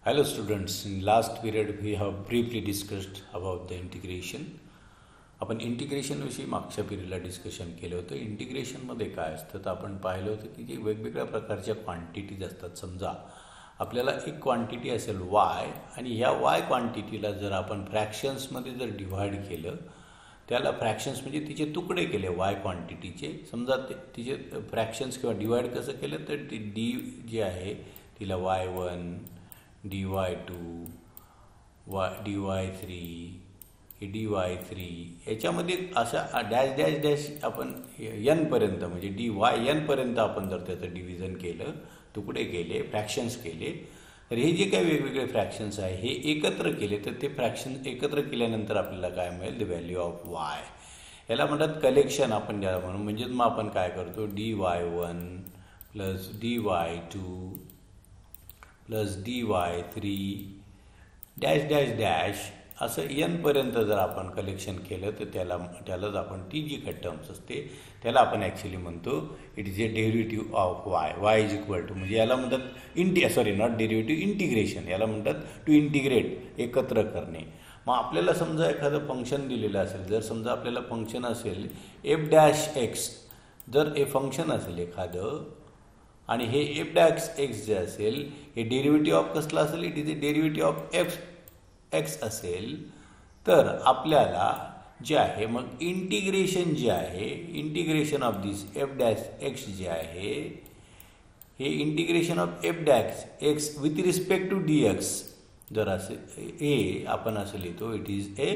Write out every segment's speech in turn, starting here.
Hello students, in last period we have briefly discussed about the integration. आपण integration विषयी मागच्या पिरियडला discussion केलं होतं. इंटिग्रेशनमध्ये काय असतं तर आपण पाहिलं होतं की जे वेगवेगळ्या प्रकारच्या क्वांटिटीज असतात. समजा आपल्याला एक क्वांटिटी असेल वाय आणि ह्या वाय क्वांटिटीला जर आपण फ्रॅक्शन्समध्ये जर डिव्हाइड केलं, त्याला फ्रॅक्शन्स म्हणजे तिचे तुकडे केले वाय क्वांटिटीचे. समजा तिचे फ्रॅक्शन्स किंवा डिवाइड कसं केलं तर डी जे आहे तिला y1 dy2 dy3 dy3 याच्यामध्ये अशा डॅश डॅश डॅश आपण एनपर्यंत म्हणजे dy आपण जर त्याचं डिव्हिजन केलं, तुकडे केले, फ्रॅक्शन्स केले, तर हे जे काही वेगवेगळे फ्रॅक्शन्स आहे हे एकत्र केले तर ते फ्रॅक्शन एकत्र केल्यानंतर आपल्याला काय मिळेल, द व्हॅल्यू ऑफ वाय. याला म्हणतात कलेक्शन आपण ज्याला म्हणू. म्हणजेच मग आपण काय करतो, dy1 plus dy2 plus dy3 dash dash dash असं एनपर्यंत जर आपण कलेक्शन केलं तर त्यालाच आपण ती जी काही टर्म्स असते त्याला आपण ॲक्च्युली म्हणतो it is a derivative of y is equal to, म्हणजे याला म्हणतात नॉट डेरिव्हेटिव्ह, इंटिग्रेशन. याला म्हणतात टू इंटिग्रेट, एकत्र करणे. मग आपल्याला समजा एखादं फंक्शन दिलेलं असेल, जर समजा आपल्याला फंक्शन असेल एफ डॅश एक्स, जर हे फंक्शन असेल एखादं आणि हे एफ डॅश एक्स जे असेल हे डेरिव्हेटिव्ह ऑफ कसलं असेल, it is a derivative of f x असेल, तर आपल्याला जे आहे मग इंटिग्रेशन जे आहे, integration of this f dash x जे आहे हे integration of F dash x with respect to D x जर असे हे आपण असं लिहितो, it is a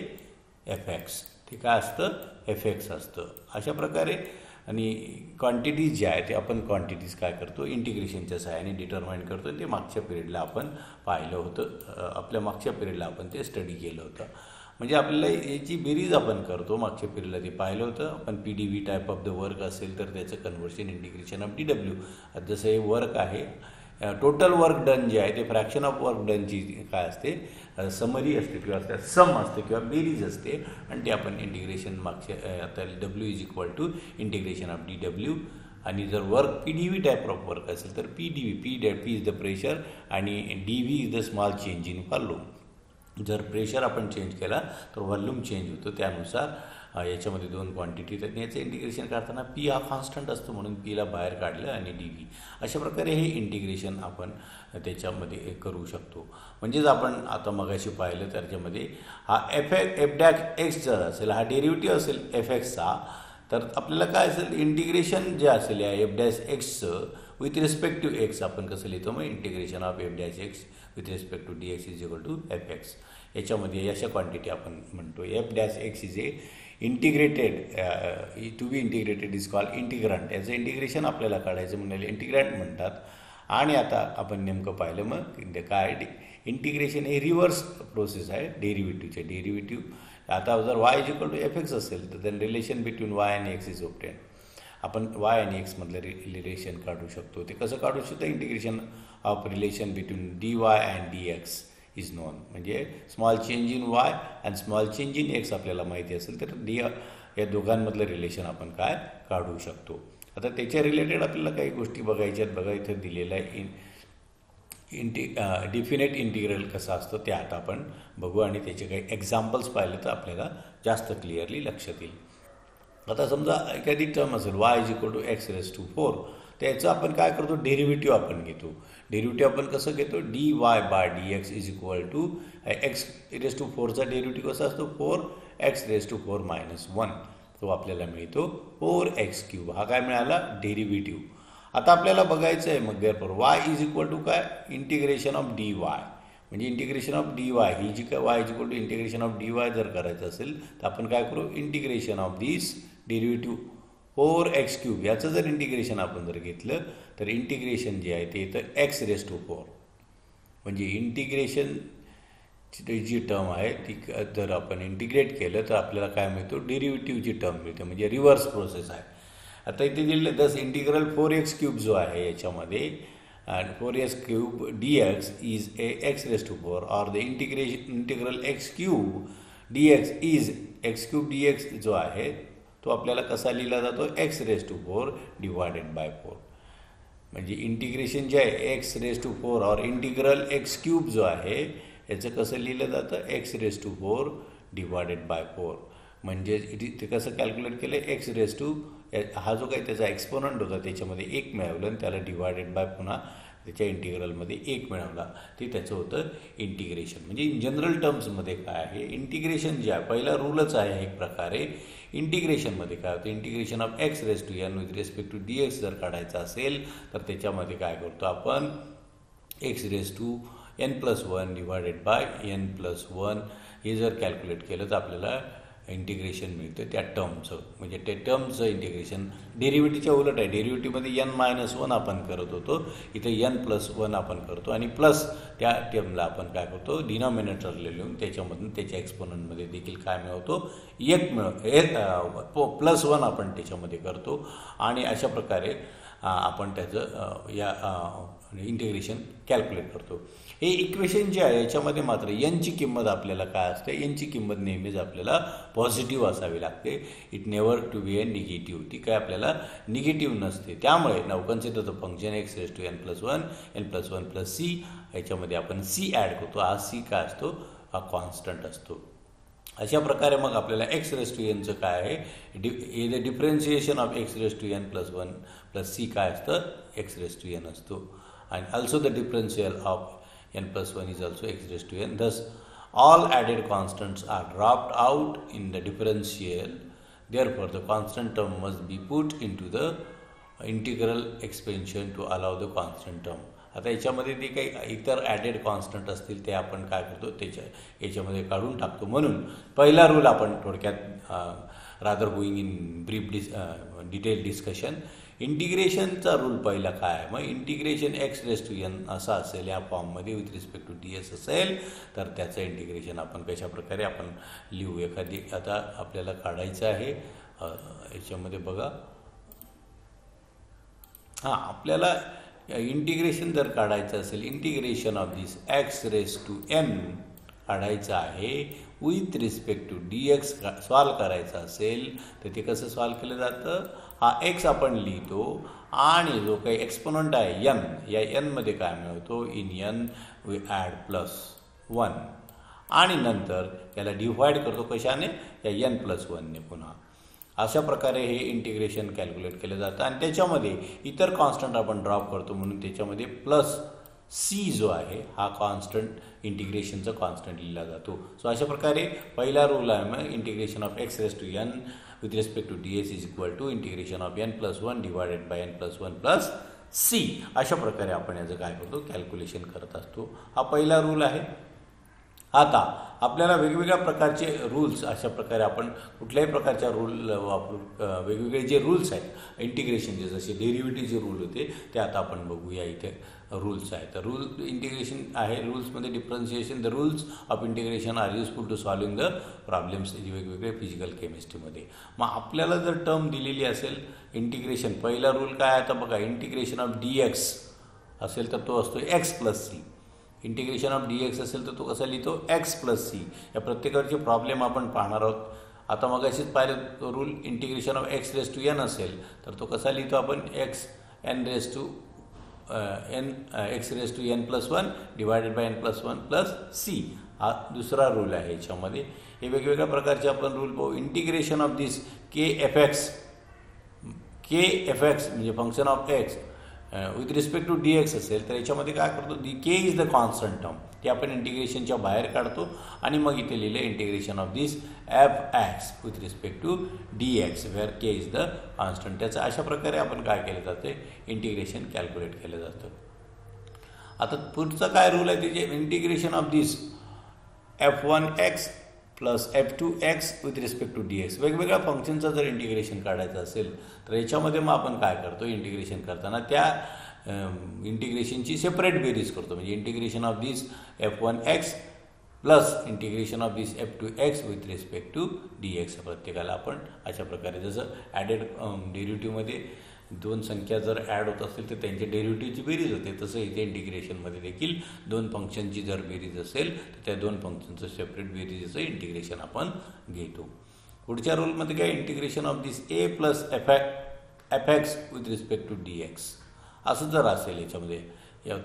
f x. ते काय असतं, एफ एक्स असतं. अशा प्रकारे आणि क्वांटिटीज जे आहे ते आपण क्वांटिटीज काय करतो, इंटिग्रेशनच्या सहाय्याने डिटरमाइन करतो. ते मागच्या पिरियडला आपण पाहिलं होतं. आपल्या मागच्या पिरियडला आपण ते स्टडी केलं होतं. म्हणजे आपल्याला याची बेरीज आपण करतो. मागच्या पिरियडला ते पाहिलं होतं आपण. PDV type of the work असेल तर त्याचं कन्व्हर्शन इंटिग्रेशन ऑफ DW. जसं हे वर्क आहे, टोटल वर्क डन जे आहे ते फ्रॅक्शन ऑफ वर्क डनची काय असते, समरी असते किंवा सम असते किंवा बेरीज असते, आणि ते आपण इंटिग्रेशन मागच्या आता W is equal to integration of DW. आणि जर work PDV type of work असेल तर P इज द प्रेशर आणि DV is the small change in volume. जर प्रेशर आपण चेंज केला तर व्हॉल्यूम चेंज होतो. त्यानुसार याच्यामध्ये दोन क्वांटिटी, तर याचं इंटिग्रेशन करताना P हा कॉन्स्टंट असतो म्हणून Pला बाहेर काढलं आणि DV. अशा प्रकारे हे इंटिग्रेशन आपण त्याच्यामध्ये करू शकतो. म्हणजेच आपण आता मगाशी पाहिलं त्याच्यामध्ये हा एफ डॅश एक्स जर असेल, हा डेरिव्हेटिव्ह असेल एफ एक्सचा, तर आपल्याला काय असेल, इंटिग्रेशन जे असेल या एफ डॅश एक्सचं विथ रिस्पेक्ट टू एक्स आपण कसं लिहितो, मग integration of F dash x with respect to D X is equal to F X. याच्यामध्ये अशा क्वांटिटी आपण म्हणतो F dash X is a integrated, to be integrated is called integrand. याचं integration आपल्याला काढायचं म्हणजे इंटिग्रंट म्हणतात. आणि आता आपण नेमकं पाहिलं मग काय, इंटिग्रेशन हे रिव्हर्स प्रोसेस आहे डेरिव्हेटिव्हचे. डेरिव्हेटिव्ह आता जर Y is equal to F x असेल तर देन रिलेशन बिटवीन वाय आणि एक्स इज ऑब्टेन. आपण वाय आणि एक्समधलं रिलेशन काढू शकतो. ते कसं काढू शकतो, integration of relation between D Y and D X is known. म्हणजे small change in Y and small change in X आपल्याला माहिती असेल तर या दोघांमधलं रिलेशन आपण काय काढू शकतो. आता त्याच्या रिलेटेड आपल्याला काही गोष्टी बघायच्यात. बघा इथं दिलेलं आहे डिफिनेट इंटिग्रल कसं असतं ते आता आपण बघू आणि त्याचे काही एक्झाम्पल्स पाहिले तर आपल्याला जास्त क्लिअरली लक्षात येईल. आता समजा एखादी टर्म असेल y is equal to x raise to 4, त्याचं आपण काय करतो, डेरिव्हेटिव्ह आपण घेतो. डेरिव्हेटिव्ह आपण कसं घेतो, D Y by D X is equal to x raise to 4चा डेरिव्हेटिव्ह कसा असतो, 4x रेस टू 4 मायनस 1. तो आपल्याला मिळतो 4x3. हा काय मिळाला, डेरिव्हेटिव्ह. आता आपल्याला बघायचं आहे मग therefore y is equal to काय, इंटिग्रेशन ऑफ डी वाय. म्हणजे इंटिग्रेशन ऑफ डी वाय ही जी काय y is equal to integration of d y जर करायचं असेल तर आपण काय करू, integration of this derivative 4x3 याचं जर इंटिग्रेशन आपण जर घेतलं तर इंटिग्रेशन जे आहे ते येतं एक्स रेस टू 4. म्हणजे इंटिग्रेशन जी टर्म आहे ती जर आपण इंटिग्रेट केलं तर आपल्याला काय मिळतो, डेरिव्हेटिव्हची टर्म मिळते. म्हणजे रिव्हर्स प्रोसेस आहे. आता इथे दिलेलं दस इंटिग्रल 4x3 जो आहे याच्यामध्ये, and 4x3 dx is a x raised to 4, or the integral x3 dx is x3 dx जो आहे तो आपल्याला कसा लिहिला जातो, x raised to 4 divided by 4. म्हणजे इंटिग्रेशन जे आहे एक्स रेज टू 4 और इंटिग्रल एक्स क्यूब जो आहे याचं कसं लिहिलं जातं x raise to 4 divided by 4. म्हणजे ते कसं कॅल्क्युलेट केलं एक्स रेज टू हा जो काही त्याचा एक्सपोनंट होता त्याच्यामध्ये 1 मिळवलं आणि त्याला डिवायडेड बाय पुन्हा त्याच्या इंटिग्रलमध्ये 1 मिळवला ते त्याचं होतं इंटिग्रेशन. म्हणजे इन जनरल टर्म्समध्ये काय आहे इंटिग्रेशन जे आहे पहिला रूलच आहे एक प्रकारे. इंटिग्रेशनमध्ये काय होतं integration of x raise to n with respect to D x जर काढायचं असेल तर त्याच्यामध्ये काय करतो आपण x raise to n+1 divided by n+1 हे जर कॅल्क्युलेट केलं तर आपल्याला इंटिग्रेशन मिळतं त्या टर्मचं. म्हणजे त्या टर्मचं इंटिग्रेशन डेरिव्हेटिव्हच्या उलट आहे. डेरिव्हेटिव्हमध्ये n-1 आपण करत होतो इथे n+1 आपण करतो आणि प्लस त्या टर्मला आपण काय करतो डिनॉमिनेटरला लिहून त्याच्यामधून त्याच्या एक्सपोनंटमध्ये देखील काय मिळवतो +1 आपण त्याच्यामध्ये करतो आणि अशा प्रकारे आपण त्याचं या इंटिग्रेशन कॅल्क्युलेट करतो. हे इक्वेशन जे आहे याच्यामध्ये मात्र एनची किंमत आपल्याला काय असते एनची किंमत नेहमीच आपल्याला पॉझिटिव्ह असावी लागते. It never to be a negative. ती काय आपल्याला निगेटिव्ह नसते. त्यामुळे now consider the function x raise to n+1 n+1 + c याच्यामध्ये आपण c ॲड करतो. हा c काय असतो हा कॉन्स्टंट असतो. अशा प्रकारे मग आपल्याला एक्स रेज टू एनचं काय आहे the differentiation of x raise to n+1 + c काय असतं एक्स रेज टू एन असतो. आणि also the differential of n+1 is also x raised to n. Thus, all added constants are dropped out in the differential. Therefore, the constant term must be put into the integral expansion to allow the constant term. आता याच्यामध्ये जे काही इतर added constant असतील ते आपण काय करतो याच्यामध्ये काढून टाकतो. म्हणून पहिला रूल आपण थोडक्यात rather going in brief detail discussion. इंटिग्रेशनचा रूल पहिला काय आहे मग integration X raise to N असा असेल या फॉर्ममध्ये with respect to D S असेल तर त्याचं इंटिग्रेशन आपण कशा प्रकारे आपण लिहू. एखादी आता आपल्याला काढायचं आहे याच्यामध्ये बघा आपल्याला इंटिग्रेशन जर काढायचं असेल integration of this x raise to n काढायचं आहे with respect to D x solve करायचं असेल तर ते कसं सॉल्व केलं जातं हा एक्स आपण लिहितो आणि जो काही एक्सपोनंट आहे एन या एनमध्ये काय मिळवतो इन एन वी ॲड +1 आणि नंतर त्याला डिव्हाइड करतो कशाने या n+1ने पुन्हा. अशा प्रकारे हे इंटिग्रेशन कॅल्क्युलेट केलं जातं आणि त्याच्यामध्ये इतर कॉन्स्टंट आपण ड्रॉप करतो म्हणून त्याच्यामध्ये +c जो आहे हा कॉन्स्टंट इंटिग्रेशनचा कॉन्स्टंट लिहिला जातो. सो अशा प्रकारे पहिला रूल आहे मग integration of x raise to n with respect to ds is equal to integration of n+1 divided by n+1 plus c. अशा प्रकारे आपण याचं काय करतो कॅल्क्युलेशन करत असतो. हा पहिला रूल आहे. आता आपल्याला वेगवेगळ्या प्रकारचे रूल्स अशा प्रकारे आपण कुठल्याही प्रकारच्या रूल वापरू वेगवेगळे जे रूल्स आहेत इंटिग्रेशनचे जसे डेरिव्हेटिव्हचे रूल होते ते आता आपण बघूया. इथे रूल्स आहेत तर रूल इंटिग्रेशन आहे रूल्समध्ये differentiation the rules of integration are useful to solving the problems वेगवेगळे फिजिकल केमिस्ट्रीमध्ये. मग आपल्याला जर टर्म दिलेली असेल इंटिग्रेशन पहिला रूल काय आता बघा इंटिग्रेशन ऑफ डी एक्स असेल तर तो असतो x+c. Integration of d x असेल तर तो कसा लिहितो x+c. या प्रत्येकाचे प्रॉब्लेम आपण पाहणार आहोत. आता मग अशीच पाहिलं rule integration of x raise to n असेल तर तो कसा लिहितो आपण x raise to n+1 divided by n+1 plus c. हा दुसरा रूल आहे याच्यामध्ये. हे वेगवेगळ्या प्रकारचे आपण रूल पाहू. इंटिग्रेशन ऑफ दिस kf(x) म्हणजे function of x with respect to D x असेल तर याच्यामध्ये काय करतो k is the constant term ते आपण इंटिग्रेशनच्या बाहेर काढतो आणि मग इथे लिहिलं integration of this f(x) with respect to D x where k is the constant. त्याचं अशा प्रकारे आपण काय केलं जातं इंटिग्रेशन कॅल्क्युलेट केलं जातं. आता पुढचा काय रूल आहे त्याचे integration of this f(1x) plus f(2x) with respect to D x. वेगवेगळ्या फंक्शनचं जर इंटिग्रेशन काढायचं असेल तर याच्यामध्ये मग आपण काय करतो इंटिग्रेशन करताना त्या इंटिग्रेशनची सेपरेट बेरीज करतो. म्हणजे integration of this f(1x) plus integration of this f(2x) with respect to D x. प्रत्येकाला आपण अशा प्रकारे जसं ॲडेड डेरिव्हेटिव्हमध्ये दोन संख्या जर ॲड होत असेल तर त्यांच्या डेरिव्हेटिव्हची बेरीज होते तसं इथे इंटिग्रेशनमध्ये देखील दोन फंक्शनची जर बेरीज असेल तर त्या दोन फंक्शनचं सेपरेट बेरीजचं इंटिग्रेशन आपण घेतो. पुढच्या रूलमध्ये काय integration of this a plus f(x) with respect to D x. असं जर असेल याच्यामध्ये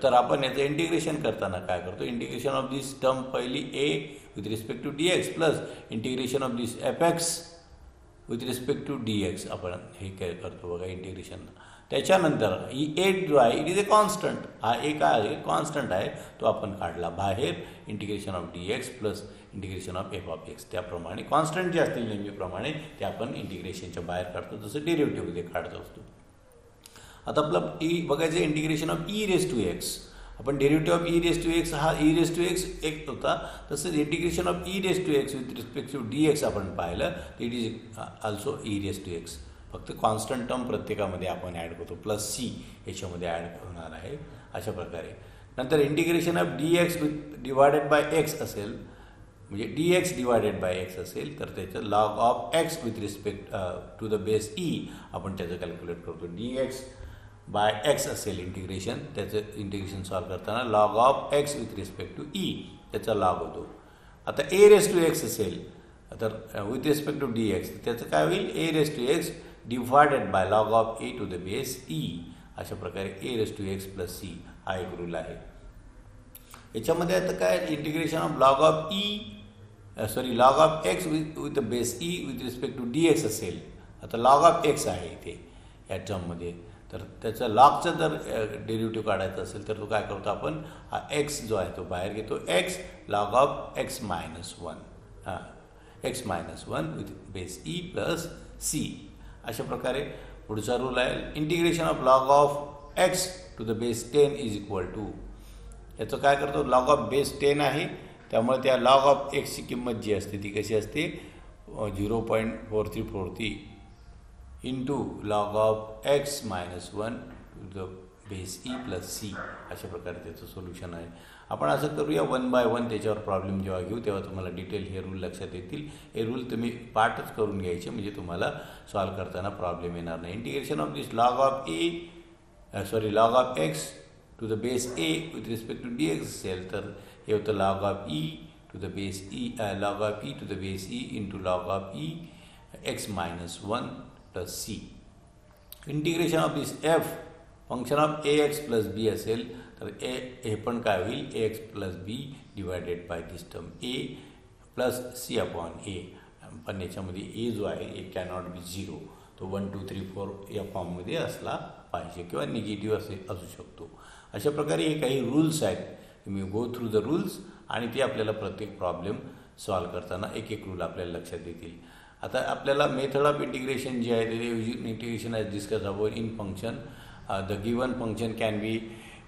तर आपण याचं इंटिग्रेशन करताना काय करतो, इंटिग्रेशन ऑफ दिस टर्म पहिली A with respect to D X plus integration of this F X with respect to D X आपण हे काय करतो बघा इंटिग्रेशन. त्याच्यानंतर ही ए जो आहे इट इज ए कॉन्स्टंट, हा ए काय आहे कॉन्स्टंट आहे तो आपण काढला बाहेर integration of d X plus integration of F of x. त्याप्रमाणे कॉन्स्टंट जे असतील नेहमीप्रमाणे ते आपण इंटिग्रेशनच्या बाहेर काढतो जसं डेरिव्हेटिव्हमध्ये काढत असतो. आता आपलं ई बघायचं integration of E raise to X. आपण derivative of E raise to X हा ई रेस टू एक्स एक होता, तसंच integration of E raise to X with respect to D X आपण पाहिलं तर it is also E raise to X. फक्त constant term प्रत्येकामध्ये आपण ॲड करतो प्लस सी याच्यामध्ये ॲड होणार आहे अशा प्रकारे. नंतर integration of d x with divided by x असेल म्हणजे d x divided by x असेल तर त्याचं log of x with respect to the base e आपण त्याचं कॅल्क्युलेट करतो. डी एक्स बाय एक्स असेल इंटिग्रेशन, त्याचं इंटिग्रेशन सॉल्व करताना log of x with respect to e त्याचा लॉग होतो. आता ए रेस टू एक्स असेल तर with respect to D x त्याचं काय होईल ए raise to X divided by log of A to the base E. अशा प्रकारे A raise to X plus C हा एक रूल आहे. याच्यामध्ये आता काय integration of log of E log of x with the base E with respect to D x असेल. आता लॉग ऑफ एक्स आहे इथे या टर्ममध्ये, तर त्याचा लॉगचा जर डेरिव्हेटिव्ह काढायचा असेल तर तो काय करतो आपण हा एक्स जो आहे तो बाहेर घेतो x log of x minus one x minus one with base e plus c. अशा प्रकारे पुढचा रूल आहे integration of log of x to the base 10 is equal to. याचं काय करतो लॉग ऑफ बेस 10 आहे त्यामुळे त्या लॉग ऑफ एक्सची किंमत जी असते ती कशी असते 0.4343 into log of x minus one to the base e plus c. अशा प्रकारे त्याचं सोल्युशन आहे. आपण असं करूया 1 बाय 1 त्याच्यावर प्रॉब्लेम जेव्हा घेऊ तेव्हा तुम्हाला डिटेल हे रूल लक्षात येतील. हे रूल तुम्ही पाठच करून घ्यायचे म्हणजे तुम्हाला सॉल्व करताना प्रॉब्लेम येणार नाही. Integration of this log of log of x to the base A with respect to D x असेल तर हे होतं log of E to the base E log of E to the base E into log of E X minus one plus C. Integration of this F function of A X plus B असेल तर हे पण काय होईल A X plus B divided by this term A plus C upon ए. पण याच्यामध्ये ए जो आहे ए कॅनॉट बी झिरो, तो 1 2 3 4 या फॉर्ममध्ये असला पाहिजे किंवा निगेटिव्ह असू शकतो. अशा प्रकारे हे काही रूल्स आहेत. तुम्ही गो थ्रू द रूल्स आणि ते आपल्याला प्रत्येक प्रॉब्लेम सॉल्व करताना एक एक रूल आपल्याला लक्षात येतील. आता आपल्याला मेथड ऑफ इंटिग्रेशन जे आहे ते integration as discuss about in function. The given function can be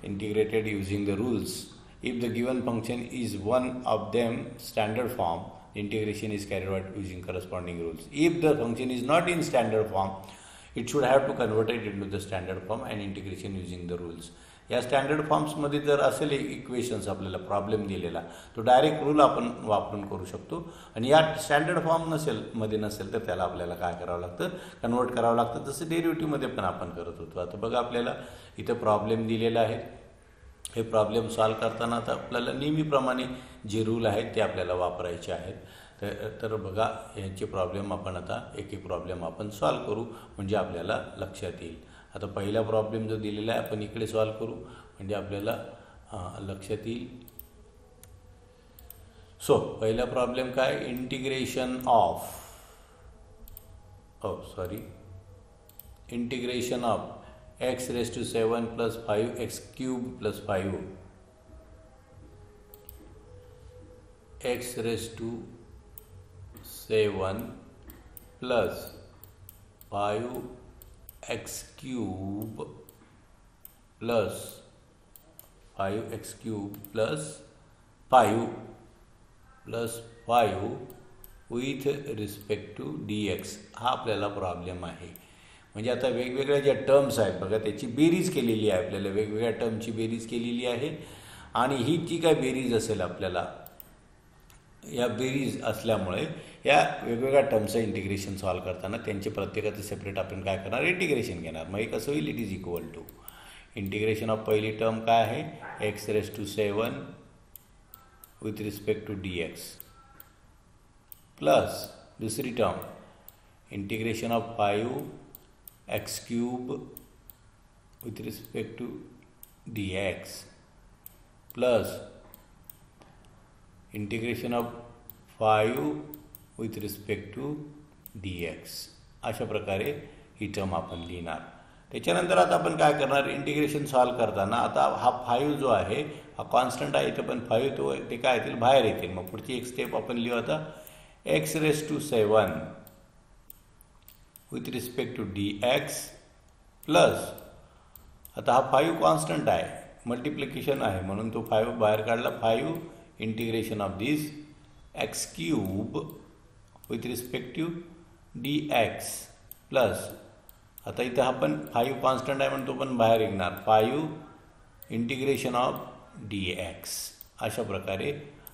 integrated using the rules. If the given function is one of them standard form, integration is carried out using corresponding rules. If the function is not in standard form, it should have to convert it into the standard form and integration using the rules. या standard फॉर्म्समध्ये जर असेल equations आपल्याला problem दिलेला तो direct rule आपण वापरून करू शकतो. आणि या स्टँडर्ड फॉर्म नसेल तर त्याला आपल्याला काय करावं लागतं कन्वर्ट करावं लागतं जसं डेरिव्हेटिव्हमध्ये पण आपण करत होतो. आता बघा आपल्याला इथं प्रॉब्लेम दिलेला आहे. हे प्रॉब्लेम सॉल्व करताना आता आपल्याला नेहमीप्रमाणे जे रूल आहेत ते आपल्याला वापरायचे आहेत. तर बघा यांचे प्रॉब्लेम आपण आता एक एक प्रॉब्लेम आपण सॉल्व करू म्हणजे आपल्याला लक्षात येईल. आता पहिला प्रॉब्लेम जो दिलेला आहे आपण इकडे सॉल्व करू म्हणजे आपल्याला लक्षात येईल. सो पहिला प्रॉब्लेम काय integration of integration of x raise to 7 plus 5 x cube plus 5 x raise to 7 plus 5 x cube plus 5 x cube plus 5 plus 5 with respect to D x हा आपल्याला प्रॉब्लेम आहे. म्हणजे आता वेगवेगळ्या ज्या टर्म्स आहेत बघा त्याची बेरीज केलेली आहे आपल्याला वेगवेगळ्या टर्मची बेरीज केलेली आहे. आणि ही जी काय बेरीज असेल आपल्याला या बेरीज असल्यामुळे या वेगवेगळ्या टर्मचं इंटिग्रेशन सॉल्व करताना त्यांचे प्रत्येकाचं सेपरेट आपण काय करणार इंटिग्रेशन घेणार. मग हे कसं होईल it is equal to integration of पहिली टर्म काय आहे X raise to 7 with respect to D X plus दुसरी term integration of 5 x cube with respect to dx plus integration of 5 with respect to dx अशा प्रकारे ही term आपण लिहिणार. त्याच्यानंतर आता आपण काय करणार, इंटिग्रेशन सॉल्व करताना आता हा 5 जो आहे हा कॉन्स्टंट आहे, इथे पण 5 तो ते काय येतील बाहेर येतील. मग पुढची एक स्टेप आपण लिहू आता x⁻⁷ with respect to dx plus आता हा 5 कॉन्स्टंट आहे, मल्टिप्लिकेशन आहे म्हणून तो 5 बाहेर काढला. 5 integration of this x³ with respect to dx plus आता इथं हा पण 5 कॉन्स्टंट आहे म्हणून तो पण बाहेर निघणार. 5 इंटिग्रेशन ऑफ dx अशा प्रकारे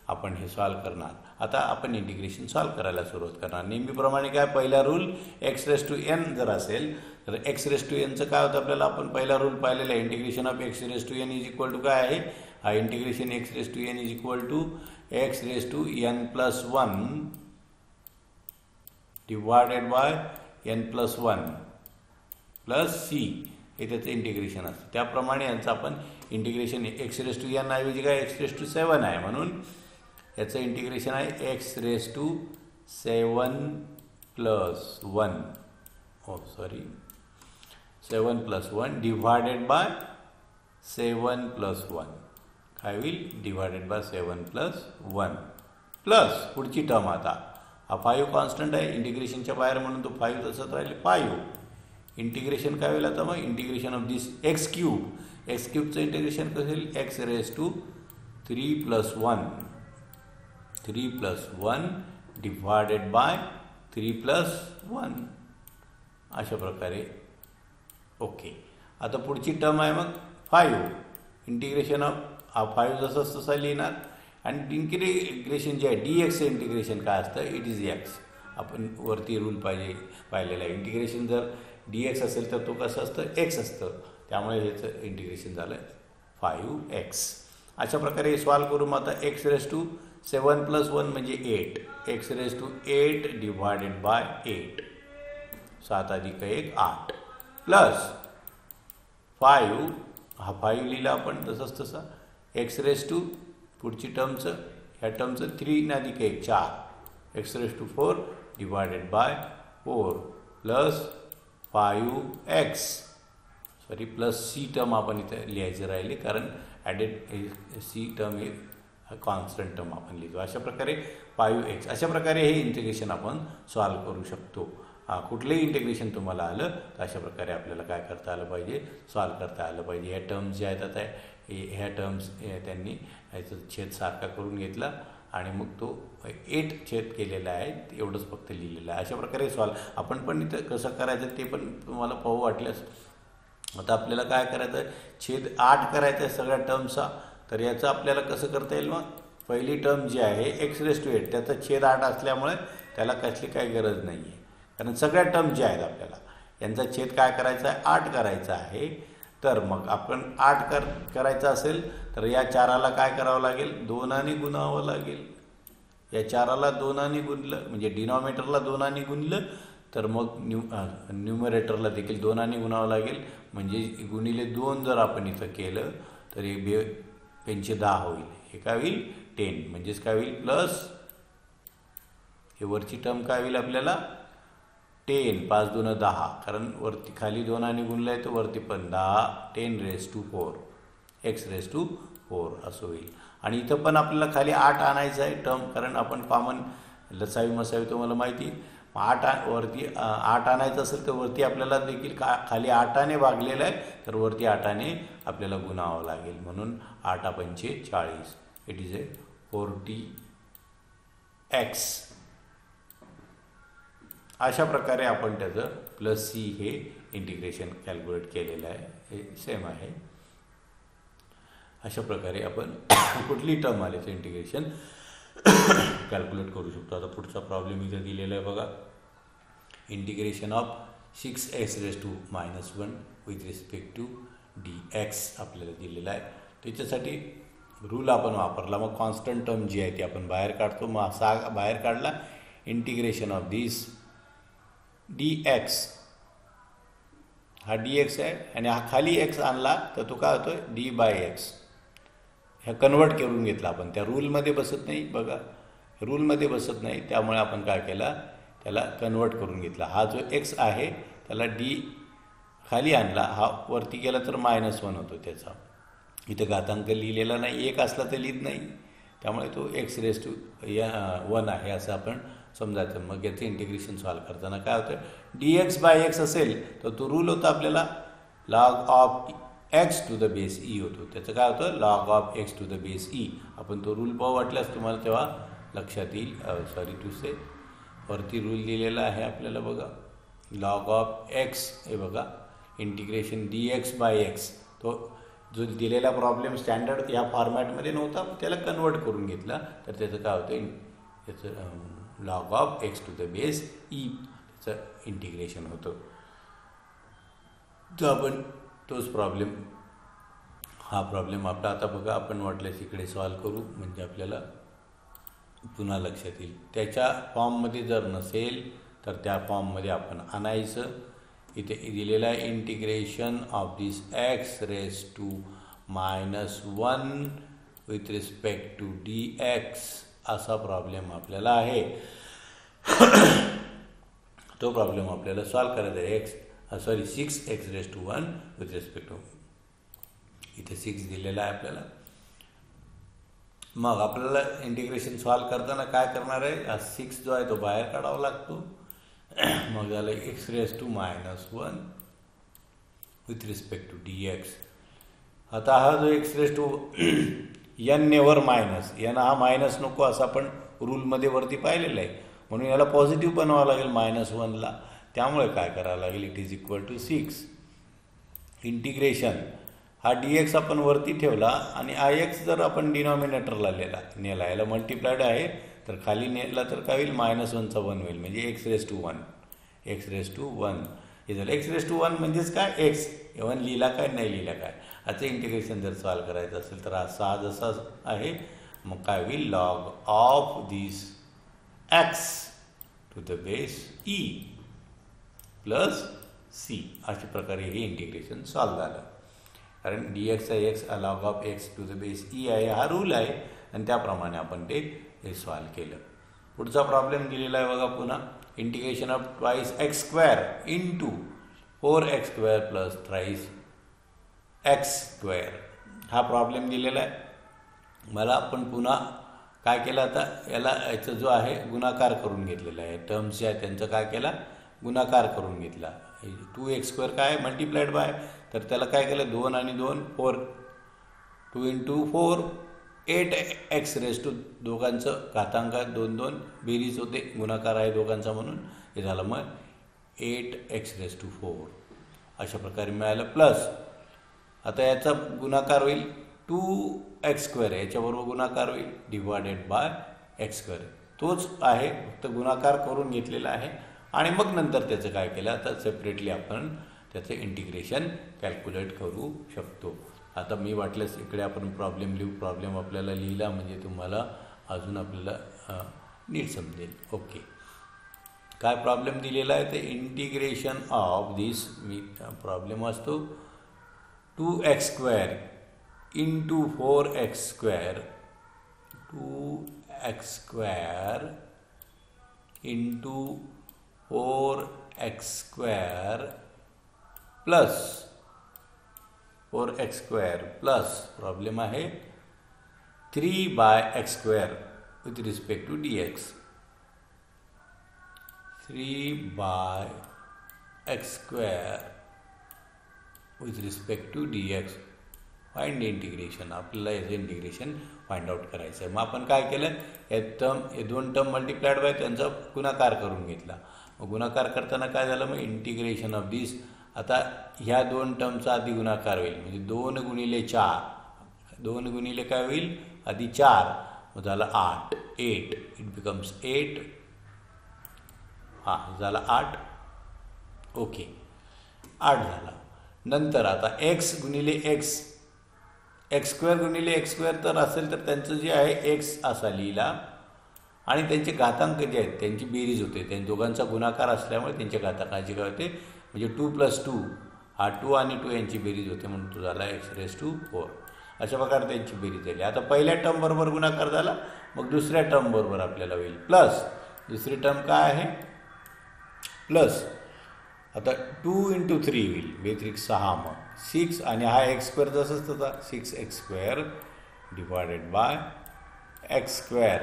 आपण हे सॉल्व करणार. आता आपण इंटिग्रेशन सॉल्व करायला सुरुवात करणार. नेहमीप्रमाणे काय पहिला रूल x⁻n जर असेल तर x⁻n काय होतं आपल्याला, आपण पहिला रूल पाहिलेला आहे. Integration of x⁻n is equal to काय आहे, हा integration x⁻n is equal to x⁻n+1 divided by n+1 plus c हे त्याचं इंटिग्रेशन असतं. त्याप्रमाणे यांचं आपण इंटिग्रेशन x⁻n ऐवजी काय x⁻7 आहे म्हणून याचं इंटिग्रेशन आहे x⁻7+1 7+1 डिवायडेड बाय 7+1 काय होईल डिवायडेड बाय 7+1 प्लस पुढची टर्म आता हा 5 कॉन्स्टंट आहे इंटिग्रेशनच्या बाहेर म्हणून तो 5 तसंच राहिले. 5 इंटिग्रेशन काय होईल आता मग integration of this x³ x³ integration कसं होईल x⁻3+1 डिवायडेड बाय 3+1 अशा प्रकारे. ओके, आता पुढची टर्म आहे मग 5 इंटिग्रेशन ऑफ हा 5 जसंच तसा लिहिणार आणि इंटिग्रेशन जे आहे dx इंटिग्रेशन काय असतं इट इज x. आपण वरती रूल पाहिलेला आहे. इंटिग्रेशन जर dx असेल तर तो कसं असतं x असतं, त्यामुळे ह्याचं इंटिग्रेशन झालं 5x. अशा प्रकारे सॉल्व करू. मग आता x⁻7+1 म्हणजे 8 x⁻8 डिवायडेड बाय 8 7 अधिक 1 8 प्लस 5 हा 5 लिहिला आपण तसंच तसा x⁻, पुढची टर्मचं ह्या टर्मचं 3 अधिक 1 4 x⁻4 divided by 4 plus 5x plus c term आपण इथे लिहायचे राहिले कारण ॲडेड c टर्म हे कॉन्स्टंट टर्म आपण लिहितो. अशा प्रकारे 5x अशा प्रकारे हे इंटिग्रेशन आपण सॉल्व करू शकतो. कुठलंही इंटिग्रेशन तुम्हाला आलं तर अशा प्रकारे आपल्याला काय करता आलं पाहिजे, सॉल्व करता आलं पाहिजे. ह्या टर्म्स ज्या आहेत आता ह्या टर्म्स त्यांनी ह्याचा छेद सारखा करून घेतला आणि मग तो 8 छेद केलेला आहे एवढंच फक्त लिहिलेलं आहे. अशा प्रकारे सॉल्व आपण पण इथं कसं करायचं ते पण तुम्हाला पाहू वाटल्यास. आता आपल्याला काय करायचं आहे, छेद 8 करायचं आहे सगळ्या टर्म्सचा. तर याचं आपल्याला कसं करता येईल, मग पहिली टर्म जी आहे x⁻8 त्याचा छेद 8 असल्यामुळे त्याला कसली काही गरज नाही आहे, कारण सगळ्या टर्म ज्या आहेत आपल्याला यांचा छेद काय करायचा आहे 8 करायचा आहे. तर मग आपण 8 करायचं असेल तर या 4ला काय करावं लागेल 2 गुणावं लागेल. या 4ला 2 गुणलं म्हणजे डिनॉमिनेटरला 2 गुणलं तर मग न्यूमरेटरला देखील 2 गुणावं लागेल. म्हणजे गुणिले 2 जर आपण इथं केलं तर हे 10 होईल. हे काय होईल 10 म्हणजेच काय होईल प्लस हे वरची टर्म काय होईल आपल्याला 10 5 2 10 कारण वरती खाली 2 गुणलं आहे तर वरती पण 10 10⁻4 x⁻4 असं होईल. आणि इथं पण आपल्याला खाली 8 आणायचं आहे टर्म कारण आपण कॉमन लसावी मसावी तुम्हाला माहिती 8 वरती 8 आणायचं असेल तर वरती आपल्याला देखील खाली 8ने भागलेलं आहे तर वरती 8ने आपल्याला गुणावं लागेल. म्हणून 8 पंचे 40 इट इज 40x. अशा प्रकारे आपण त्याचं प्लस c हे इंटिग्रेशन कॅल्क्युलेट केलेलं आहे. हे सेम आहे. अशा प्रकारे आपण कुठली टर्म आले तर इंटिग्रेशन कॅल्क्युलेट करू शकतो. आता पुढचा प्रॉब्लेम इथं दिलेला आहे बघा. Integration of 6x⁻1 with respect to dx आपल्याला दिलेला आहे. त्याच्यासाठी रूल आपण वापरला. मग कॉन्स्टंट टर्म जी आहे ती आपण बाहेर काढतो. मग असा बाहेर काढला इंटिग्रेशन ऑफ दिस dx हा dx आहे आणि हा खाली x आणला तर तो काय होतो d/x. ह्या कन्वर्ट करून घेतला आपण, त्या रूलमध्ये बसत नाही बघा, रूलमध्ये बसत नाही, त्यामुळे आपण काय केला, त्याला कन्वर्ट करून घेतला. हा जो x आहे त्याला d खाली आणला, हा वरती गेला तर -1 होतो त्याचा. इथं घातांक लिहिलेला नाही, 1 असला तर लिहित नाही, त्यामुळे तो x⁻1 आहे असं आपण समजायचं. मग याचं इंटिग्रेशन सॉल्व करताना काय होतं, dx/x असेल तर तो रूल होता आपल्याला log of x to the base e होतो. त्याचं काय होतं, log of x to the base e. आपण तो रूल पाहू वाटल्यास तुम्हाला तेव्हा लक्षात येईल. वरती रूल लिहिलेला आहे आपल्याला बघा, log of x हे बघा, इंटिग्रेशन dx/x. तो जो दिलेला प्रॉब्लेम स्टँडर्ड या फॉर्मॅटमध्ये नव्हता, त्याला कन्वर्ट करून घेतला, तर त्याचं काय होतं, त्याचं log of x to the base e त्याचं इंटिग्रेशन होतं. तर आपण तोच प्रॉब्लेम, हा प्रॉब्लेम आपला आता बघा, आपण वाटल्यास इकडे सॉल्व करू म्हणजे आपल्याला पुन्हा लक्षात येईल. त्याच्या फॉर्ममध्ये जर नसेल तर त्या फॉर्ममध्ये आपण आणायचं. इथे दिलेला आहे integration of this x⁻1 with respect to dx असा प्रॉब्लेम आपल्याला आहे. तो प्रॉब्लेम आपल्याला सॉल्व करायचा आहे. 6x⁻1 विथ रिस्पेक्ट टू, इथे 6 दिलेला आहे आपल्याला. मग आपल्याला इंटिग्रेशन सॉल्व करताना काय करणार आहे, हा 6 जो आहे तो बाहेर काढावा लागतो. मग झालं x⁻1 with respect to dx. आता हा जो x⁻n नेवर मायनस, यांना हा मायनस नको असं आपण रूलमध्ये वरती पाहिलेलं आहे, म्हणून याला पॉझिटिव्ह बनवावं लागेल -1ला. त्यामुळे काय करावं लागेल, it is equal to 6 integration. हा dx आपण वरती ठेवला आणि ix जर आपण डिनॉमिनेटरला नेला, याला मल्टिप्लाइड आहे तर खाली नेला तर काय होईल, -1चा 1 होईल, म्हणजे x⁻1 हे झालं. x⁻1 म्हणजेच काय, x 1 लिहिला काय नाही लिहिला काय. आता इंटिग्रेशन जर सॉल्व करायचं असेल तर हा जसा आहे, मग काय होईल, log of this x to the base e plus c. अशा प्रकारे हे इंटिग्रेशन सॉल्व झालं. कारण dx log of x to the base e आहे, हा रूल आहे, आणि त्याप्रमाणे आपण हे सॉल्व केलं. पुढचा प्रॉब्लेम दिलेला आहे बघा पुन्हा, integration of twice x² into 4x² plus thrice x². हा प्रॉब्लेम दिलेला आहे मला. आपण पुन्हा काय केलं, आता याचा जो आहे गुणाकार करून घेतलेला आहे, टर्म्स जे आहे त्यांचं काय केला, गुणाकार करून घेतला. 2x² काय मल्टिप्लाइड बाय, तर त्याला काय केलं, 2 आणि 2 4, 2 इंटू 4 8x⁻², दोघांचं घातांकात 2 2 बेरीज होते, गुणाकार आहे दोघांचा म्हणून हे झालं. मग 8x⁻4 अशा प्रकारे मिळालं. प्लस आता याचा गुणाकार होईल 2x² याच्याबरोबर गुणाकार होईल डिवायडेड बाय x². तोच आहे, फक्त गुणाकार करून घेतलेला आहे. आणि मग नंतर त्याचं काय केलं, आता सेपरेटली आपण त्याचं इंटिग्रेशन कॅल्क्युलेट करू शकतो. आता मी वाटल्यास इकडे आपण प्रॉब्लेम लिहू, प्रॉब्लेम आपल्याला लिहिला म्हणजे तुम्हाला अजून आपल्याला नीट समजेल. ओके, काय प्रॉब्लेम दिलेला आहे, ते integration of this, me problem असतो 2x² into 4x² 2x² into 4x² plus problem आहे 3/x² with respect to dx. 3/x² with respect to dx. Find integration, आपल्याला याचं इंटिग्रेशन फाइंड आउट करायचं आहे. मग आपण काय केलं, हे 2 टर्म मल्टिप्लाइड बाय त्यांचा गुणाकार करून घेतला. मग गुणाकार करताना काय झालं, मग इंटिग्रेशन ऑफ दिस, आता ह्या 2 टर्मचा आधी गुणाकार होईल, म्हणजे 2 गुणिले 4, 2 गुणिले काय होईल, आधी 4, मग झालं 8, इट बिकम्स 8. हां झाला 8. ओके, 8 झाला. नंतर आता x गुणिले x² गुणिले x² तर असेल तर त्यांचं जे आहे x असा लिहिला, आणि त्यांचे घातांक जे आहेत त्यांची बेरीज होते, त्या दोघांचा गुणाकार असल्यामुळे त्यांच्या घातांकाची काय होते, म्हणजे 2 + 2 हा 2 आणि 2 यांची बेरीज होते म्हणून तो झाला x⁴. अशा प्रकारे त्यांची बेरीज झाली. आता पहिल्या टर्म बरोबर गुणाकार झाला, मग दुसऱ्या टर्म बरोबर आपल्याला होईल प्लस. दुसरी टर्म काय आहे? प्लस. आता 2 × 3 होईल, बेत्रिक 6, मग 6 आणि हा x² जसंच तसा 6x² डिवायडेड बाय x².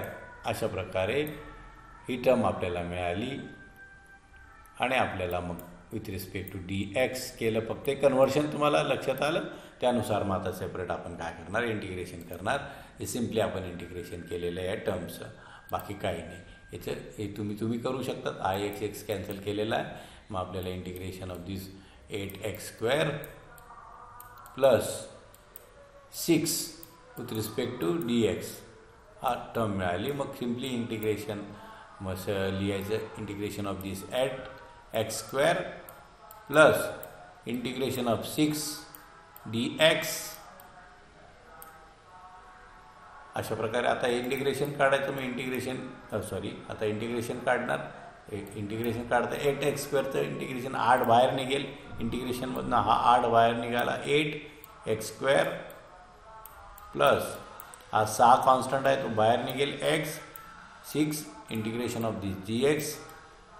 अशा प्रकारे ही टर्म आपल्याला मिळाली. आणि आपल्याला मग विथ रिस्पेक्ट टू dx केलं. फक्त कन्व्हर्शन तुम्हाला लक्षात आलं, त्यानुसार मग आता सेपरेट आपण काय करणार, इंटिग्रेशन करणार. हे सिम्पली आपण इंटिग्रेशन केलेलं आहे या टर्मचं, बाकी काही नाही. हे तुम्ही करू शकतात. x कॅन्सल केलेला आहे. मग आपल्याला integration of this 8x² plus 6 with respect to dx हा टर्म मिळाली. मग सिम्पली इंटिग्रेशन मग लिहायचं, integration of this 8x² plus integration of 6 dx. अशा प्रकारे आता इंटिग्रेशन काढायचं. मग आता इंटिग्रेशन काढणार. इंटिग्रेशन काढता 8x²चं इंटिग्रेशन 8 बाहेर निघेल. इंटिग्रेशनमधनं हा 8 बाहेर निघाला, 8x² प्लस हा 6 कॉन्स्टंट आहे तो बाहेर निघेल, x 6 integration of this dx.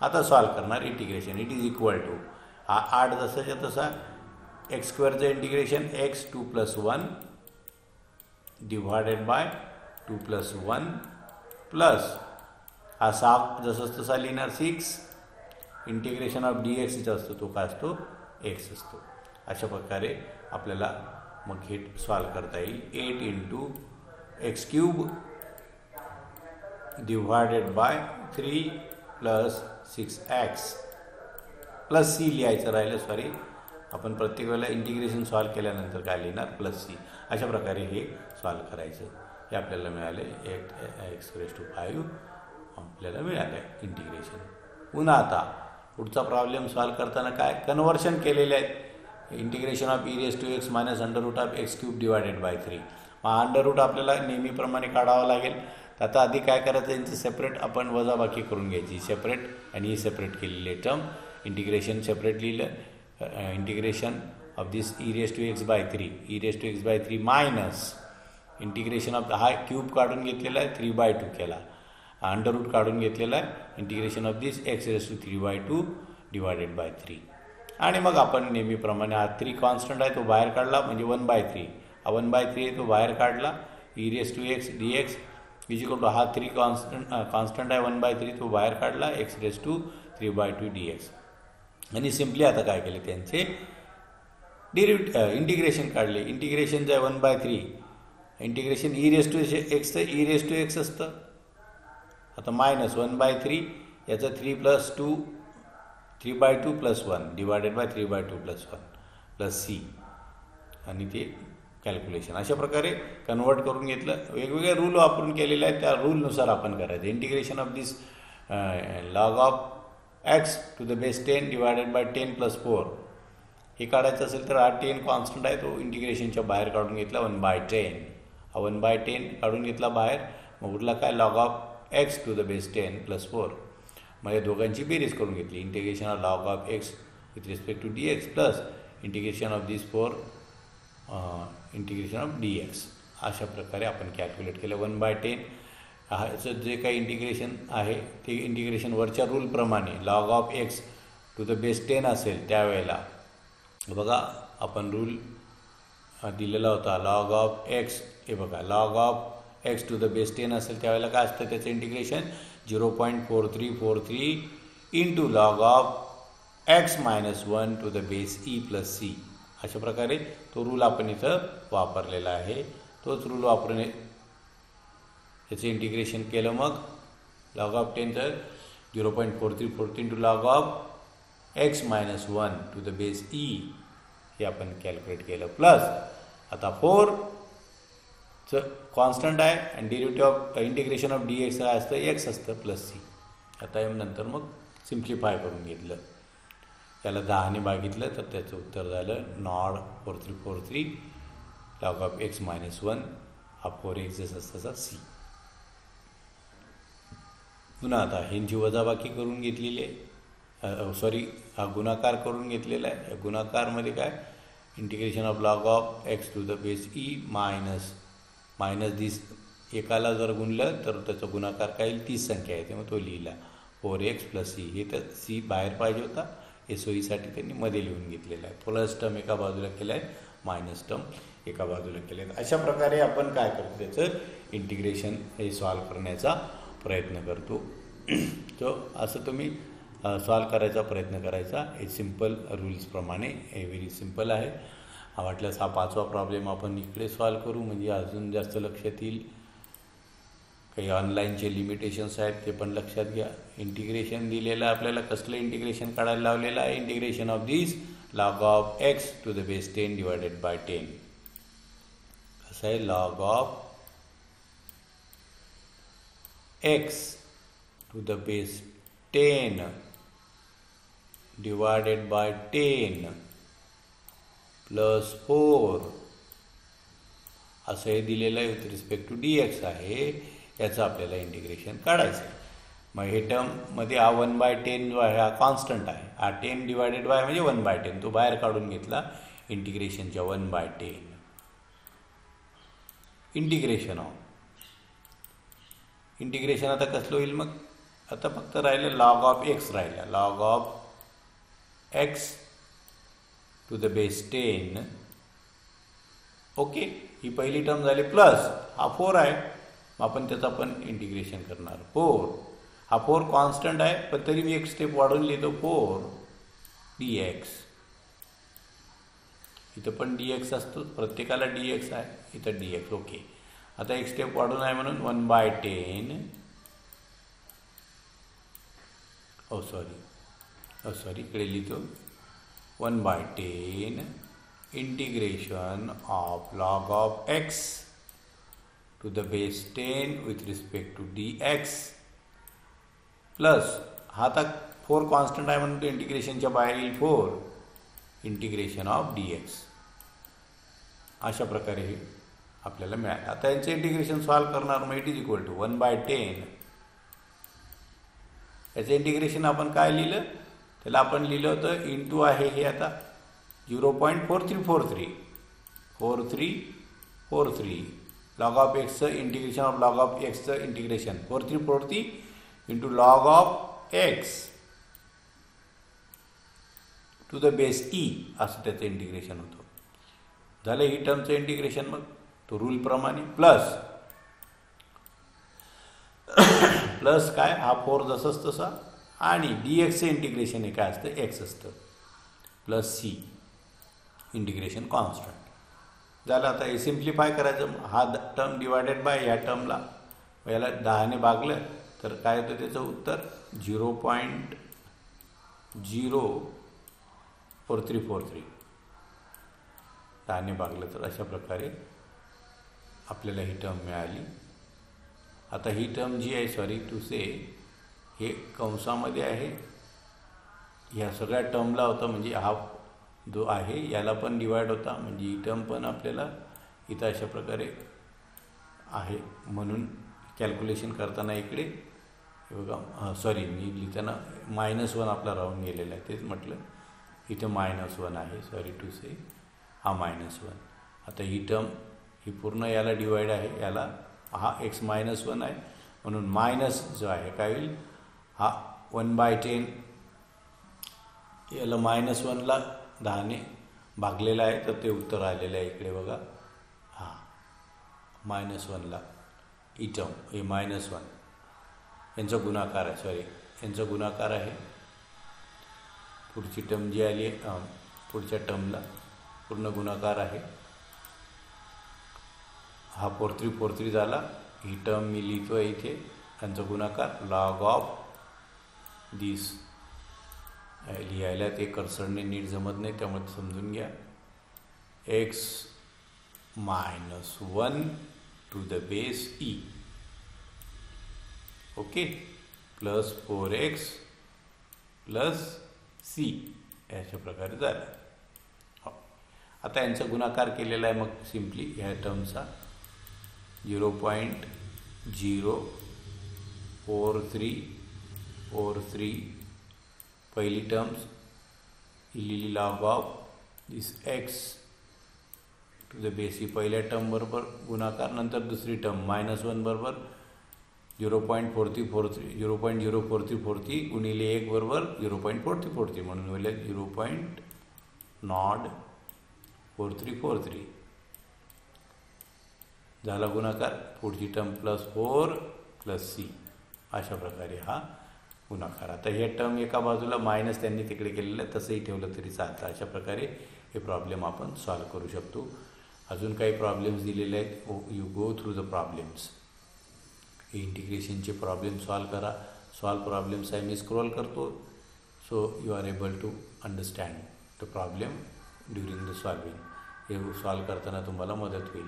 आता सॉल्व करणार integration. It is equal to हा 8 जसाच्या तसा x²चं integration x 2 + 1 divided by 2 + 1 plus हा 6 जसंच तसा लिहिणार 6 इंटिग्रेशन ऑफ dx चा असतो, तो काय असतो, x असतो. अशा प्रकारे आपल्याला मग हे सॉल्व करता येईल. 8 × x³ divided by 3 + 6x plus c लिहायचं राहिलं. सॉरी, आपण प्रत्येक वेळेला इंटिग्रेशन सॉल्व केल्यानंतर काय लिहिणार, +c. अशा प्रकारे हे सॉल्व करायचं. हे आपल्याला मिळाले 8x⁵ आपल्याला मिळालं इंटिग्रेशन. पुन्हा आता पुढचा प्रॉब्लेम सॉल्व करताना काय कन्व्हर्शन केलेले आहेत. Integration of e⁻x - (x³ divided by 3. Under आपल्याला नेहमीप्रमाणे काढावं लागेल. तर आता आधी काय करायचं, यांचं सेपरेट आपण वजाबाकी करून घ्यायची, सेपरेट. आणि ही सेपरेट केलेली टर्म इंटिग्रेशन सेपरेट लिहिलं. Integration of this e⁻x/3 minus integration of हा क्यूब काढून घेतलेला आहे, 3/2 केला. अंडर काढून घेतलेला आहे. Integration of this x⁻³ divided by 3. आणि मग आपण नेहमीप्रमाणे हा 3 कॉन्स्टंट आहे तो बाहेर काढला, म्हणजे 1/3. हा 1/3 आहे तो बाहेर काढला. e⁻x dx इजिकल टू हा 3 कॉन्स्टंट आहे 1/3 तो बाहेर काढला, x⁻³ dx. आणि सिम्पली आता काय केले, त्यांचे इंटिग्रेशन काढले. इंटिग्रेशन जे आहे 1/3 इंटिग्रेशन e⁻x e⁻x असतं. आता मायनस 1/3 याचं 3 + 2 3/2 + 1 डिवायडेड बाय 3/2 + 1 प्लस c. आणि ते कॅल्क्युलेशन अशा प्रकारे कन्वर्ट करून घेतलं. वेगवेगळे रूल वापरून केलेले आहेत, त्या रूलनुसार आपण करायचं. Integration of this log of x⁻10 divided by 10 + 4 हे काढायचं असेल तर हा 10 कॉन्स्टंट आहे तो इंटिग्रेशनच्या बाहेर काढून घेतला. 1/10 हा 1/10 काढून घेतला बाहेर. मग उरला काय, log ऑफ x⁻10 + 4. मग या दोघांची बेरीज करून घेतली. Integration of log of x with respect to dx plus integration of this 4 integration of dx. अशा प्रकारे आपण कॅल्क्युलेट केलं. 1/10 ह्याचं जे काही इंटिग्रेशन आहे ते इंटिग्रेशन वरच्या रूलप्रमाणे log ऑफ x⁻10 असेल त्यावेळेला बघा आपण रूल दिलेला होता. log ऑफ x हे बघा, log ऑफ x⁻10 असेल त्यावेळेला काय असतं, त्याचं integration 0.4343 × log of x - 1 e + c. अशा प्रकारे तो रूल आपण इथं वापरलेला आहे. तोच रूल वापरून याचं इंटिग्रेशन केलं. मग log ऑफ 10चं 0.4343 × log ऑफ x - 1 e हे आपण कॅल्क्युलेट केलं. प्लस आता 4चं कॉन्स्टंट आहे आणि derivative of integration of dx काय असतं, x असतं प्लस c. आता नंतर मग सिम्प्लिफाय करून घेतलं. त्याला 10ने भागितलं तर त्याचं उत्तर झालं नॉड 4343 log ऑफ x - 1 हा 4x असताचा c. पुन्हा आता ह्यांची वजाबाकी करून घेतलेली आहे. सॉरी हा गुणाकार करून घेतलेला आहे. गुणाकारमध्ये काय integration of log of x to the base E minus this एकाला जर गुणलं तर त्याचा गुणाकार काय येईल 30 संख्या आहे मग तो लिहिला 4x प्लस सी. हे तर सी बाहेर पाहिजे होता SOEसाठी त्यांनी मध्ये लिहून घेतलेला आहे. प्लस टर्म एका बाजूला केला आहे मायनस टर्म एका बाजूला केले. अशा प्रकारे आपण काय करतो त्याचं इंटिग्रेशन हे सॉल्व करण्याचा प्रयत्न करतो. तो असं तुम्ही सॉल्व करायचा प्रयत्न करायचा. हे सिम्पल रूल्सप्रमाणे हे व्हेरी सिम्पल आहे. वाटल्यास हा 5वा प्रॉब्लेम आपण इकडे सॉल्व करू म्हणजे अजून जास्त लक्षात येईल. काही ऑनलाईनचे लिमिटेशन्स आहेत ते पण लक्षात घ्या. इंटिग्रेशन दिलेलं आपल्याला कसलं इंटिग्रेशन काढायला लावलेलं आहे. Integration of this log of x to the base 10 divided by 10. कसं आहे log of x to the base 10 divided by 10 plus 4 असं हे दिलेलं आहे. विथ रिस्पेक्ट टू dx आहे. याचं आपल्याला इंटिग्रेशन काढायचं आहे. मग हे टर्ममध्ये हा 1/10 जो आहे हा कॉन्स्टंट आहे. हा 10 डिवायडेड बाय म्हणजे 1/10 तो बाहेर काढून घेतला इंटिग्रेशनच्या 1/10. इंटिग्रेशन आता कसलं होईल मग आता फक्त राहिलं लॉग ऑफ एक्स राहिला. Log of x to the base 10 okay. ही पहिली टर्म झाली प्लस हा 4 आहे आपण त्याचा पण इंटिग्रेशन करणार. 4 हा 4 कॉन्स्टंट आहे पण तरी मी एक स्टेप वाढवून लिहितो 4 dx. इथं पण dx असतो प्रत्येकाला dx आहे इथं dx ओके. आता एक स्टेप वाढून आहे म्हणून 1/10 सॉरी इकडे लिहितो 1/10 integration of log of x to the base 10 with respect to dx plus हा आता 4 कॉन्स्टंट आहे म्हणून तो इंटिग्रेशनच्या बाहेर येईल 4 इंटिग्रेशन ऑफ dx. अशा प्रकारे हे आपल्याला मिळालं. आता यांचं इंटिग्रेशन सॉल्व करणार मग इट इज इक्वल टू 1/10. याचं इंटिग्रेशन आपण काय लिहिलं त्याला आपण लिहिलं होतं इंटू आहे हे आता 0.4343 लॉग ऑफ एक्सचं इंटिग्रेशन ऑफ लॉग ऑफ एक्सचं integration 4343 into log of x to the base E असं त्याचं इंटिग्रेशन होतं. झालं ही टर्मचं इंटिग्रेशन. मग तो रूलप्रमाणे प्लस काय हा 4 जसंच तसा आणि dxचं इंटिग्रेशन हे काय असतं एक्स असतं प्लस सी इंटिग्रेशन कॉन्स्टंट झालं. आता हे सिम्प्लिफाय करायचं. हा टर्म डिवायडेड बाय ह्या टर्मला याला 10ने भागलं तर काय होतं त्याचं उत्तर 0.04343 10ने भागलं तर अशा प्रकारे आपल्याला ही टर्म मिळाली. आता ही टर्म जी आहे सॉरी टू से हे कंसामध्ये आहे ह्या सगळ्या टर्मला होता म्हणजे हा जो आहे याला पण डिवाइड होता म्हणजे ही टर्म पण आपल्याला इथं अशा प्रकारे आहे. म्हणून कॅल्क्युलेशन करताना इकडे हे बघा सॉरी मी लिहिताना -1 आपला राहून गेलेला आहे तेच म्हटलं इथं -1 आहे सॉरी टू से हा -1. आता ही टर्म ही पूर्ण याला डिवाइड आहे याला हा x -1 आहे म्हणून मायनस जो आहे काय होईल हा 1/10 याला -1ला 10ने भागलेला आहे तर ते उत्तर आलेलं आहे इकडे बघा. हा -1ला ही टर्म हे -1 यांचा गुणाकार आहे सॉरी यांचा गुणाकार आहे. पुढची टर्म जी आली पुढच्या टर्मला पूर्ण गुणाकार आहे. हा 4343 झाला. ही टर्म मी लिहितो आहे इथे त्यांचा गुणाकार लॉग ऑफ दिस लिहायला ते कर्सरने नीट जमत नाही त्यामुळे समजून घ्या. x -1 to the base e okay plus 4x plus c अशा प्रकारे झालं. आता यांचा गुणाकार केलेला आहे मग सिम्पली ह्या टर्मचा 0.04343 पहिली टर्म्स लिहिली log of this X to the base ही पहिल्या टर्म बरोबर गुणाकार, नंतर दुसरी टर्म -1 बरोबर 0.4343 गुणिले 1 बरोबर 0.4343 म्हणून होईल 0.4343 झाला गुणाकार. पुढची टर्म +4 + c अशा प्रकारे हा गुणाकार. आता हे टर्म एका बाजूला मायनस त्यांनी तिकडे केलेलं आहे, तसंही ठेवलं तरी चालतं. अशा प्रकारे हे प्रॉब्लेम आपण सॉल्व करू शकतो. अजून काही प्रॉब्लेम्स दिलेले आहेत, you go through the problems. हे इंटिग्रेशनचे प्रॉब्लेम सॉल्व करा. सॉल्व प्रॉब्लेम्स आहे मी स्क्रोल करतो, so you are able to understand the problem during the solving. हे सॉल्व करताना तुम्हाला मदत होईल.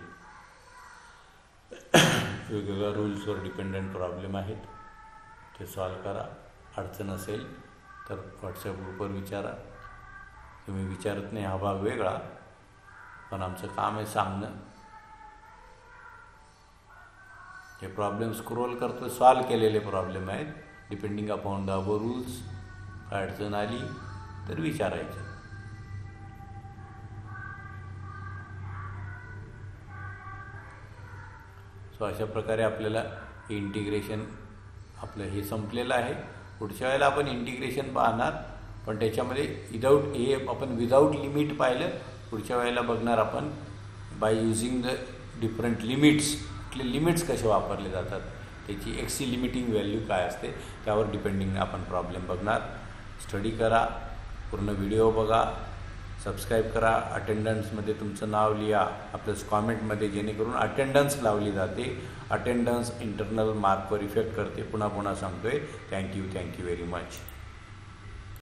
वेगवेगळ्या रूल्सवर डिपेंडंट प्रॉब्लेम आहेत, ते सॉल्व करा. अडचण असेल तर व्हॉट्सॲप ग्रुपवर विचारा. तुम्ही विचारत नाही हा भाग वेगळा, पण आमचं काम आहे सांगणं. हे प्रॉब्लेम स्क्रोल करतो, सॉल्व केलेले प्रॉब्लेम आहेत. Depending upon the above rules. काय अडचण आली तर विचारायचं. सो अशा प्रकारे आपल्याला इंटिग्रेशन आपलं हे संपलेलं आहे. पुढच्या वेळेला आपण इंटिग्रेशन पाहणार, पण त्याच्यामध्ये विदाऊट लिमिट पाहिलं. पुढच्या वेळेला बघणार आपण by using the different limits. कुठले लिमिट्स कसे वापरले जातात, त्याची एक्सी लिमिटिंग व्हॅल्यू काय असते, त्यावर डिपेंडिंग आपण प्रॉब्लेम बघणार. स्टडी करा, पूर्ण व्हिडिओ बघा, सबस्क्राईब करा. अटेंडन्समध्ये तुमचं नाव लिहा आपल्या कॉमेंटमध्ये, जेणेकरून अटेंडन्स लावली जाते. अटेंडन्स इंटरनल मार्कवर इफेक्ट करते. पुन्हा सांगतोय. Thank you very much.